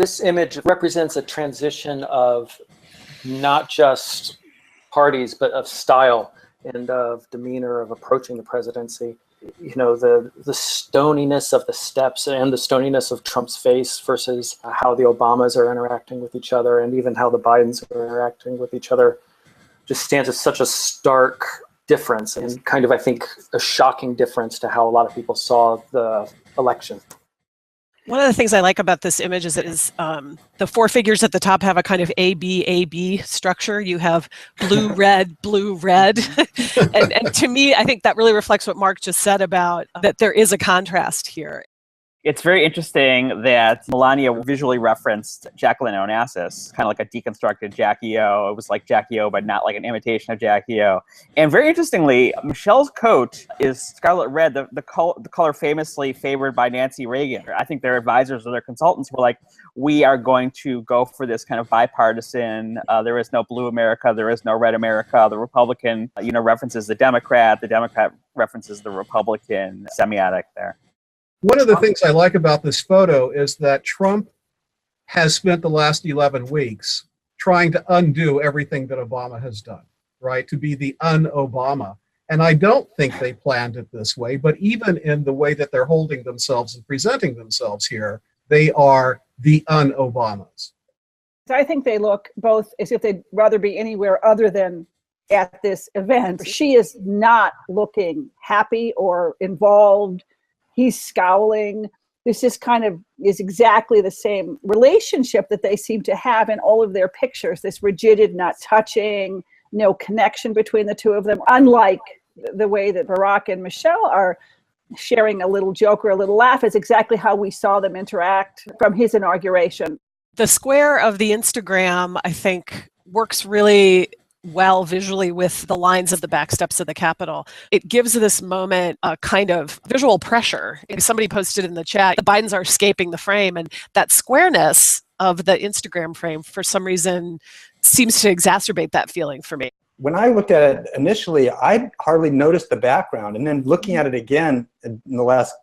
This image represents a transition of not just parties, but of style and of demeanor of approaching the presidency. You know, the stoniness of the steps and the stoniness of Trump's face versus how the Obamas are interacting with each other, and even how the Bidens are interacting with each other, just stands as such a stark difference, and kind of, I think, a shocking difference to how a lot of people saw the election. One of the things I like about this image is the four figures at the top have a kind of A-B structure. You have blue, red, and to me, I think that really reflects what Mark just said about that there is a contrast here. It's very interesting that Melania visually referenced Jacqueline Onassis, kind of like a deconstructed Jackie O. It was like Jackie O, but not like an imitation of Jackie O. And very interestingly, Michelle's coat is scarlet red, the color famously favored by Nancy Reagan. I think their advisors or their consultants were like, we are going to go for this kind of bipartisan, there is no blue America, there is no red America. The Republican, references the Democrat references the Republican semiotic there. One of the things I like about this photo is that Trump has spent the last 11 weeks trying to undo everything that Obama has done, right? To be the un-Obama. And I don't think they planned it this way, but even in the way that they're holding themselves and presenting themselves here, they are the un-Obamas. I think they look both as if they'd rather be anywhere other than at this event. She is not looking happy or involved. He's scowling. This just kind of is exactly the same relationship that they seem to have in all of their pictures, this rigid, not touching, no connection between the two of them, unlike the way that Barack and Michelle are sharing a little joke or a little laugh is exactly how we saw them interact from his inauguration. The square of the Instagram, I think, works really well visually with the lines of the back steps of the Capitol. It gives this moment a kind of visual pressure. Somebody posted in the chat, the Bidens are escaping the frame, and that squareness of the Instagram frame for some reason seems to exacerbate that feeling for me. When I looked at it initially, I hardly noticed the background, and then looking at it again in the last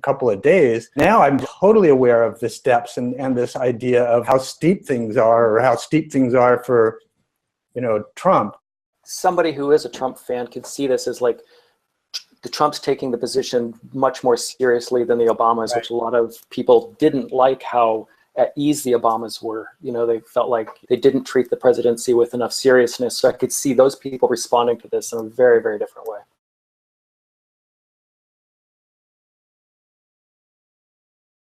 couple of days, now I'm totally aware of the steps and this idea of how steep things are, or how steep things are for Trump. Somebody who is a Trump fan could see this as like the Trump's taking the position much more seriously than the Obamas, right. Which a lot of people didn't like how at ease the Obamas were. They felt like they didn't treat the presidency with enough seriousness. So I could see those people responding to this in a very, very different way.